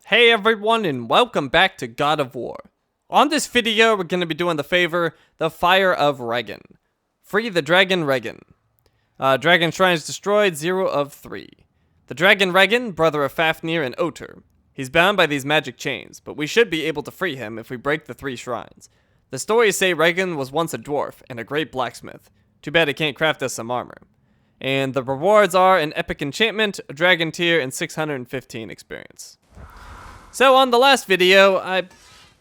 Hey everyone, and welcome back to God of War. On this video, we're going to be doing the Fire of Reginn. Free the Dragon Reginn. Dragon Shrines destroyed, 0 of 3. The Dragon Reginn, brother of Fafnir and Otur. He's bound by these magic chains, but we should be able to free him if we break the 3 shrines. The stories say Reginn was once a dwarf and a great blacksmith. Too bad he can't craft us some armor. And the rewards are an epic enchantment, a dragon tier, and 615 experience. So on the last video, I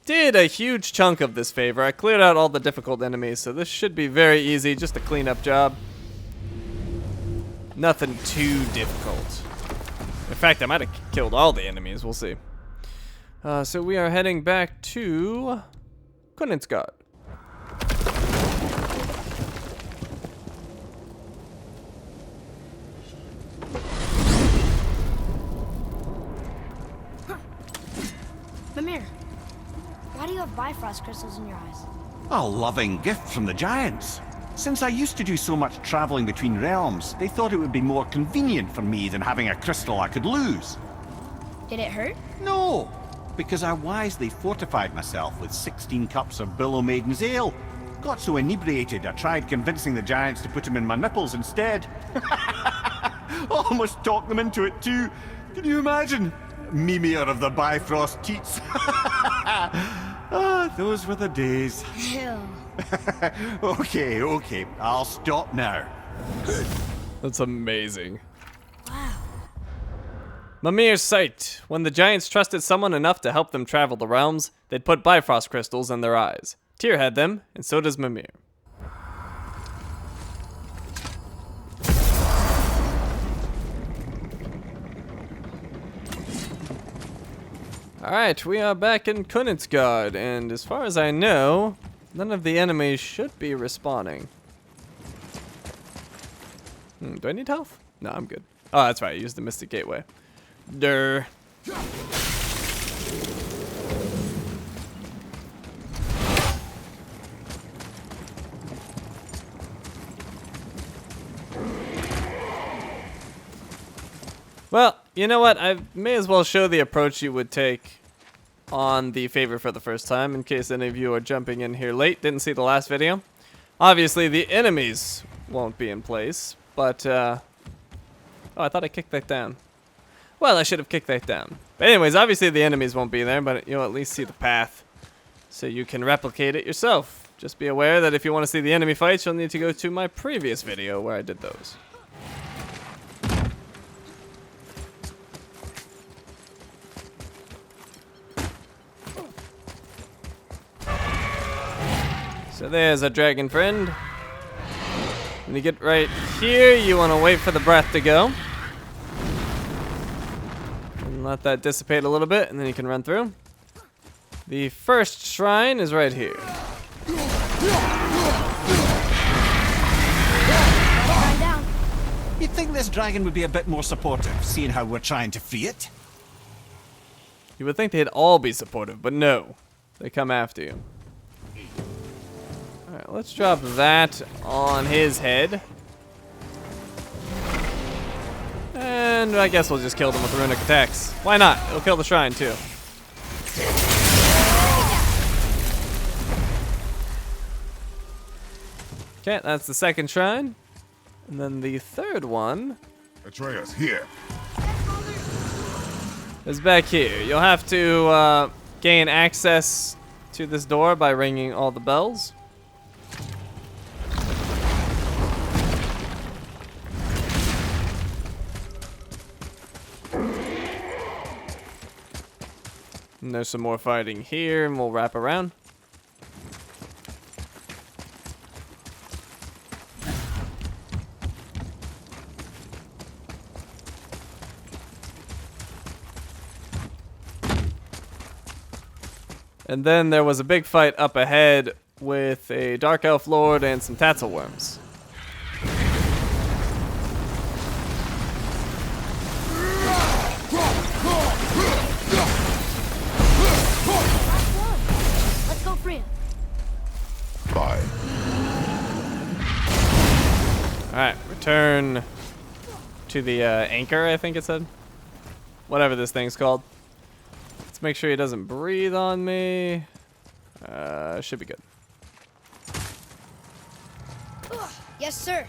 did a huge chunk of this favor. I cleared out all the difficult enemies, so this should be very easy, just a cleanup job. Nothing too difficult. In fact, I might have killed all the enemies, we'll see. So we are heading back to Königsgard. Mimir, why do you have Bifrost crystals in your eyes? A loving gift from the giants. Since I used to do so much traveling between realms, they thought it would be more convenient for me than having a crystal I could lose. Did it hurt? No, because I wisely fortified myself with 16 cups of Billow Maiden's ale. Got so inebriated I tried convincing the giants to put them in my nipples instead. Almost talked them into it too. Can you imagine? Mimir of the Bifrost teats. Those were the days. Ew. Okay, I'll stop now. That's amazing. Wow. Mimir's sight. When the giants trusted someone enough to help them travel the realms, they'd put Bifrost crystals in their eyes. Tyr had them, and so does Mimir. Alright, we are back in Königsgard, and as far as I know, none of the enemies should be respawning. Do I need health? No, I'm good. Oh, that's right, I used the Mystic Gateway. Durr. Well, you know what? I may as well show the approach you would take on the favor for the first time, in case any of you are jumping in here late, didn't see the last video. Obviously, the enemies won't be in place, but, oh, I thought I kicked that down. Well, I should have kicked that down. But anyways, obviously the enemies won't be there, but you'll at least see the path, so you can replicate it yourself. Just be aware that if you want to see the enemy fights, you'll need to go to my previous video where I did those. So there's a dragon friend. When you get right here, you want to wait for the breath to go. And let that dissipate a little bit, and then you can run through. The first shrine is right here. You'd think this dragon would be a bit more supportive, seeing how we're trying to free it. You would think they'd all be supportive, but no. They come after you. Alright, let's drop that on his head. And I guess we'll just kill them with runic attacks. Why not? It'll kill the shrine too. Okay, that's the second shrine. And then the third one Atreus, here. is back here. You'll have to gain access to this door by ringing all the bells. And there's some more fighting here, and we'll wrap around. And then there was a big fight up ahead with a Dark Elf Lord and some Tatzelworms. Let's go free him. Bye. Alright, return to the anchor, I think it said. Whatever this thing's called. Let's make sure he doesn't breathe on me. Should be good. Yes, sir.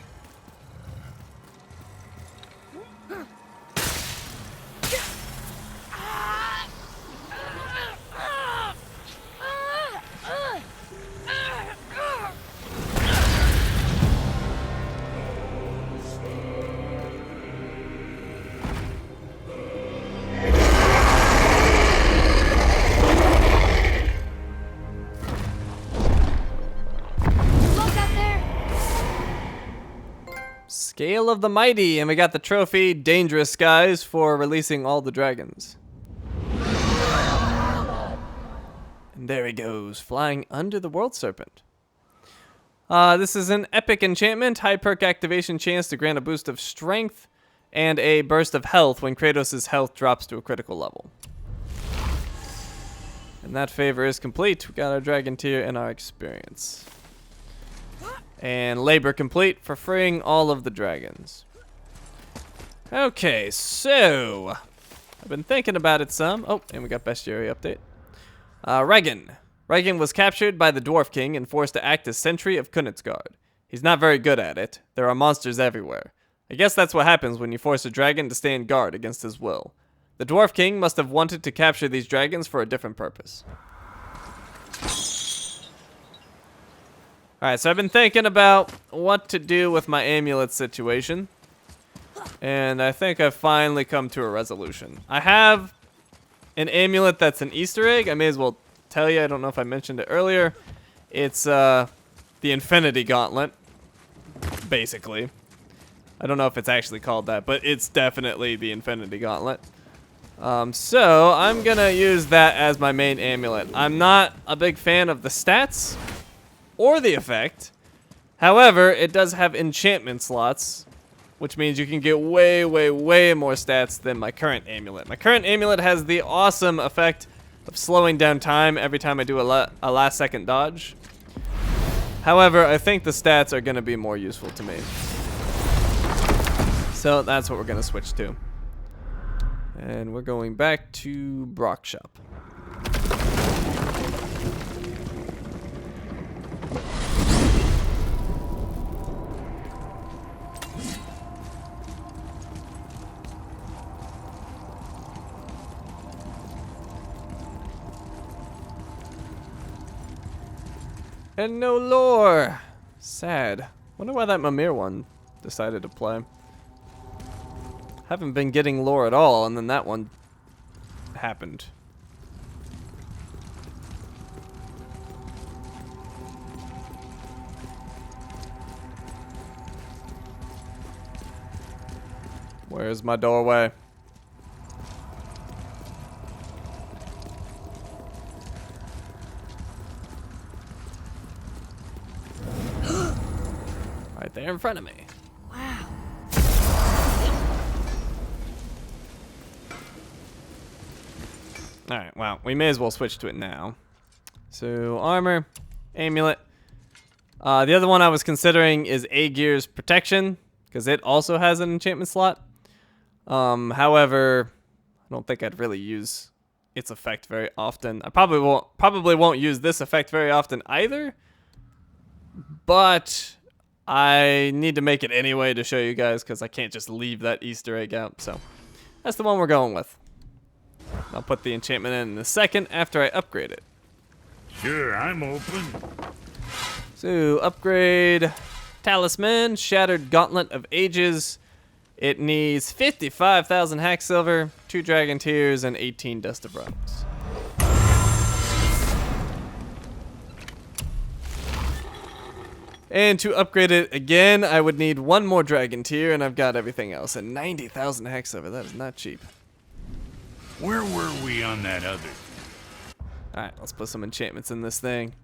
Scale of the Mighty, and we got the trophy Dangerous Skies for releasing all the dragons. And there he goes, flying under the World Serpent. This is an epic enchantment, high perk activation chance to grant a boost of strength and a burst of health when Kratos' health drops to a critical level. And that favor is complete. We got our dragon tier and our experience. And labor complete for freeing all of the dragons. Okay, so I've been thinking about it some. Oh, and we got bestiary update. Reginn. Reginn was captured by the Dwarf King and forced to act as sentry of Königsgard. He's not very good at it. There are monsters everywhere. I guess that's what happens when you force a dragon to stay in guard against his will. The Dwarf King must have wanted to capture these dragons for a different purpose. Alright, so I've been thinking about what to do with my amulet situation. And I think I've finally come to a resolution. I have an amulet that's an Easter egg. I may as well tell you. I don't know if I mentioned it earlier. It's the Infinity Gauntlet, basically. I don't know if it's actually called that, but it's definitely the Infinity Gauntlet. So I'm going to use that as my main amulet. I'm not a big fan of the stats or the effect. However, it does have enchantment slots, which means you can get way, way, way more stats than my current amulet. My current amulet has the awesome effect of slowing down time every time I do a last second dodge. However, I think the stats are going to be more useful to me. So that's what we're going to switch to. And we're going back to Brock's shop. And no lore. Sad. Wonder why that Mimir one decided to play. Haven't been getting lore at all, and then that one happened. Where's my doorway? Right there in front of me. Wow. Alright, well, we may as well switch to it now. So, armor, amulet. The other one I was considering is Aegir's Protection, because it also has an enchantment slot. However, I don't think I'd really use its effect very often. I probably won't use this effect very often either. But I need to make it anyway to show you guys, because I can't just leave that Easter egg out. So that's the one we're going with. I'll put the enchantment in a second after I upgrade it. Sure, I'm open. So upgrade Talisman, Shattered Gauntlet of Ages. It needs 55,000 hack silver, 2 dragon tears, and 18 dust of rocks. And to upgrade it again, I would need 1 more dragon tier, and I've got everything else. And 90,000 hack silver, that is not cheap. Where were we on that other? Alright, let's put some enchantments in this thing.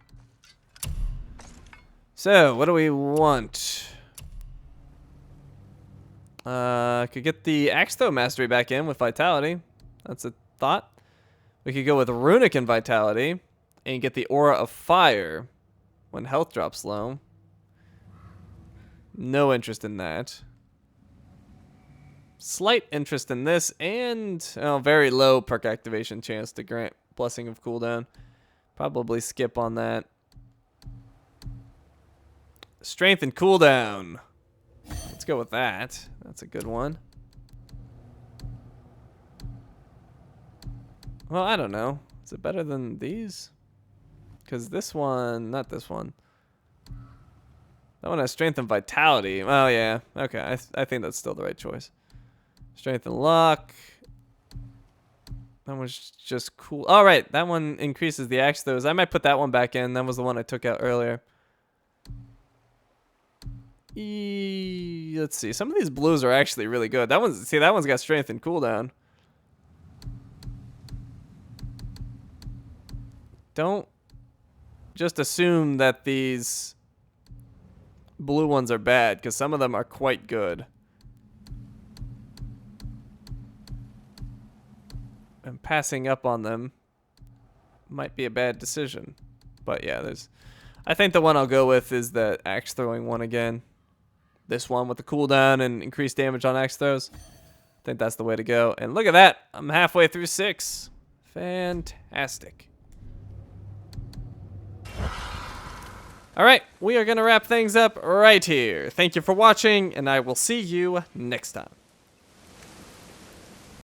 So, what do we want? Could get the Axe Throw Mastery back in with Vitality. That's a thought. We could go with Runic and Vitality and get the Aura of Fire when health drops low. No interest in that. slight interest in this, and very low perk activation chance to grant Blessing of Cooldown. Probably skip on that. Strength and cooldown. Let's go with that. That's a good one. Well, I don't know. Is it better than these? Because this one, not this one. That one has strength and vitality. Oh, yeah. Okay, I think that's still the right choice. Strength and luck. That one's just cool. All right, that one increases the axe throws. I might put that one back in. That was the one I took out earlier. Let's see. Some of these blues are actually really good. That one's got strength and cooldown. Don't just assume that these blue ones are bad, because some of them are quite good. And passing up on them might be a bad decision. But yeah, I think the one I'll go with is the axe throwing one again. This one with the cooldown and increased damage on axe throws. I think that's the way to go. And look at that. I'm halfway through 6. Fantastic. All right, we are going to wrap things up right here. Thank you for watching, and I will see you next time.